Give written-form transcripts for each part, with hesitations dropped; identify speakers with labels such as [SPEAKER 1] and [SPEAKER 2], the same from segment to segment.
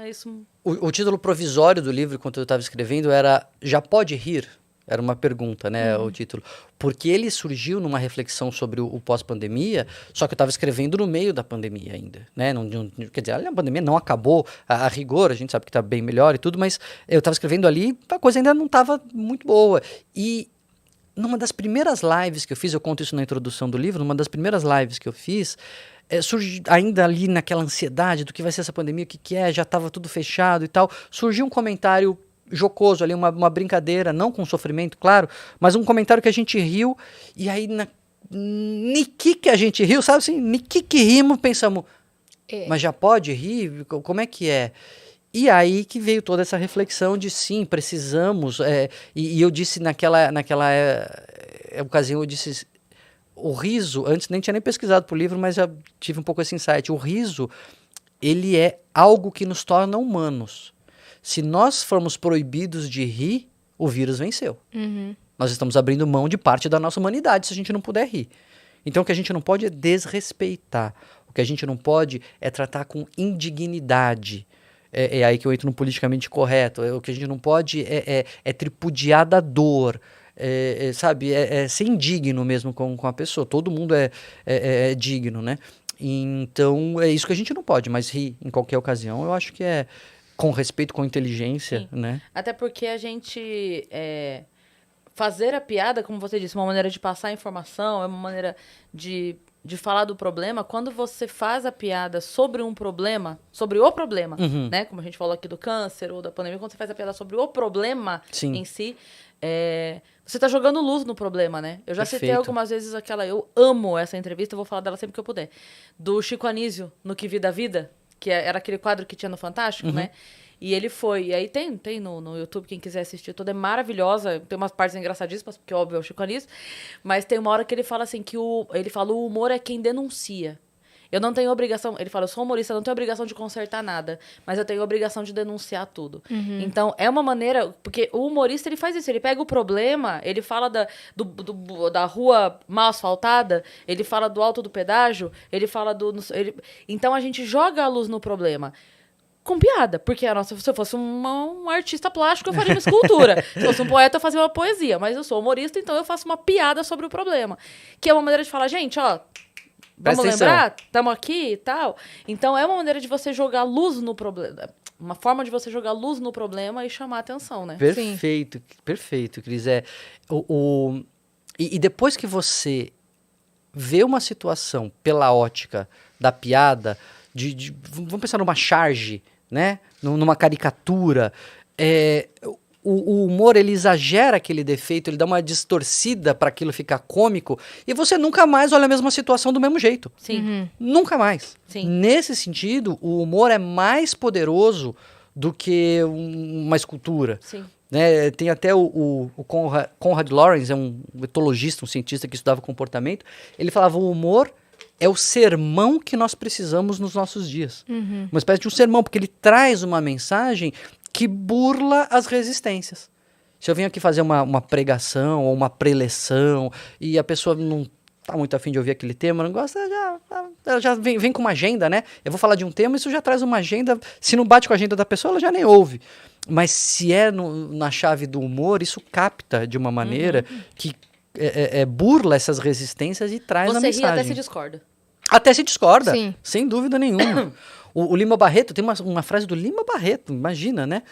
[SPEAKER 1] torna isso...
[SPEAKER 2] O título provisório do livro, enquanto eu estava escrevendo, era Já Pode Rir? Era uma pergunta, né, o título. Porque ele surgiu numa reflexão sobre o pós-pandemia, só que eu estava escrevendo no meio da pandemia ainda, né? Quer dizer, a pandemia não acabou, a rigor, a gente sabe que está bem melhor e tudo, mas eu estava escrevendo ali, a coisa ainda não estava muito boa. E numa das primeiras lives que eu fiz, eu conto isso na introdução do livro, numa das primeiras lives que eu fiz, surgiu ainda ali naquela ansiedade do que vai ser essa pandemia, o que é, já estava tudo fechado e tal, surgiu um comentário jocoso ali, uma brincadeira, não com sofrimento, claro, mas um comentário que a gente riu, e aí niki que a gente riu, sabe assim, niki que rimos, pensamos, mas já pode rir? Como é que é? E aí que veio toda essa reflexão de sim, precisamos, e eu disse naquela ocasião, eu disse, o riso, antes nem tinha nem pesquisado pro livro, mas já tive um pouco esse insight, o riso, ele é algo que nos torna humanos. Se nós formos proibidos de rir, o vírus venceu. Nós estamos abrindo mão de parte da nossa humanidade se a gente não puder rir. Então o que a gente não pode é desrespeitar. O que a gente não pode é tratar com indignidade. É aí que eu entro no politicamente correto. O que a gente não pode é tripudiar da dor. Sabe? Ser indigno mesmo com a pessoa. Todo mundo é digno, né? Então é isso que a gente não pode, mas rir em qualquer ocasião eu acho que é com respeito, com inteligência, né?
[SPEAKER 1] Até porque a gente... fazer a piada, como você disse, uma maneira de passar a informação, é uma maneira de falar do problema. Quando você faz a piada sobre um problema, sobre o problema, né? Como a gente falou aqui do câncer ou da pandemia, quando você faz a piada sobre o problema em si, você tá jogando luz no problema, né? Eu já citei algumas vezes eu amo essa entrevista, eu vou falar dela sempre que eu puder, do Chico Anísio, no Que Vida a Vida, que era aquele quadro que tinha no Fantástico, né? E ele foi, e aí tem no YouTube, quem quiser assistir toda, é maravilhosa, tem umas partes engraçadíssimas, porque óbvio é o Chico Anísio, mas tem uma hora que ele fala assim, ele fala, o humor é quem denuncia. Eu não tenho obrigação, ele fala, eu sou humorista, eu não tenho obrigação de consertar nada, mas eu tenho obrigação de denunciar tudo. Então, é uma maneira, porque o humorista, ele faz isso, ele pega o problema, ele fala da rua mal asfaltada, ele fala do alto do pedágio, ele fala então, a gente joga a luz no problema. Com piada, porque se eu fosse um artista plástico, eu faria uma escultura. Se eu fosse um poeta, eu fazia uma poesia. Mas eu sou humorista, então eu faço uma piada sobre o problema. Que é uma maneira de falar, gente, ó, vamos lembrar? Estamos aqui e tal. Então é uma maneira de você jogar luz no problema. Uma forma de você jogar luz no problema e chamar a atenção, né?
[SPEAKER 2] Perfeito, perfeito, Cris. E depois que você vê uma situação pela ótica da piada, vamos pensar numa charge, né? Numa caricatura, o humor, ele exagera aquele defeito, ele dá uma distorcida para aquilo ficar cômico, e você nunca mais olha a mesma situação do mesmo jeito.
[SPEAKER 1] Sim.
[SPEAKER 2] Nunca mais.
[SPEAKER 1] Sim.
[SPEAKER 2] Nesse sentido, o humor é mais poderoso do que uma escultura.
[SPEAKER 1] Sim.
[SPEAKER 2] Né? Tem até o Conrad Lorenz, é um etologista, um cientista que estudava comportamento, ele falava, o humor é o sermão que nós precisamos nos nossos dias. Uma espécie de um sermão, porque ele traz uma mensagem que burla as resistências. Se eu venho aqui fazer uma pregação ou uma preleção e a pessoa não está muito afim de ouvir aquele tema, não gosta, ela já vem com uma agenda, né? Eu vou falar de um tema, isso já traz uma agenda. Se não bate com a agenda da pessoa, ela já nem ouve. Mas se na chave do humor, isso capta de uma maneira que burla essas resistências e traz a mensagem.
[SPEAKER 1] Você ri até se discorda.
[SPEAKER 2] Até se discorda,
[SPEAKER 3] Sim.
[SPEAKER 2] sem dúvida nenhuma. O Lima Barreto, tem uma frase do Lima Barreto, imagina, né?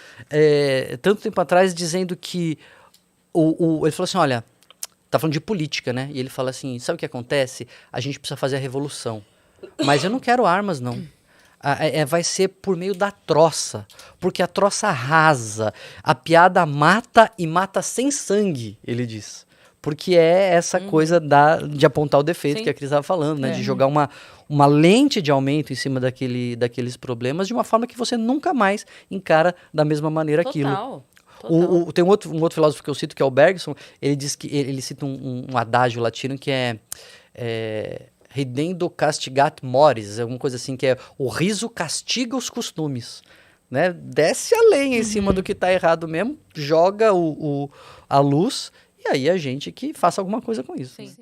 [SPEAKER 2] Tanto tempo atrás, dizendo que... ele falou assim, olha, tá falando de política, né? E ele fala assim, sabe o que acontece? A gente precisa fazer a revolução. Mas eu não quero armas, não. Vai ser por meio da troça, porque a troça arrasa. A piada mata e mata sem sangue, ele diz. Porque é essa coisa de apontar o defeito que a Cris estava falando, né? De jogar uma lente de aumento em cima daqueles problemas de uma forma que você nunca mais encara da mesma maneira aquilo.
[SPEAKER 1] Total.
[SPEAKER 2] Tem um outro filósofo que eu cito, que é o Bergson, ele diz que ele cita um adágio latino que é ridendo castigat mores, alguma coisa assim, que é o riso castiga os costumes. Né? Desce a lenha em cima do que está errado mesmo, joga a luz, e aí a gente que faça alguma coisa com isso.
[SPEAKER 1] Sim.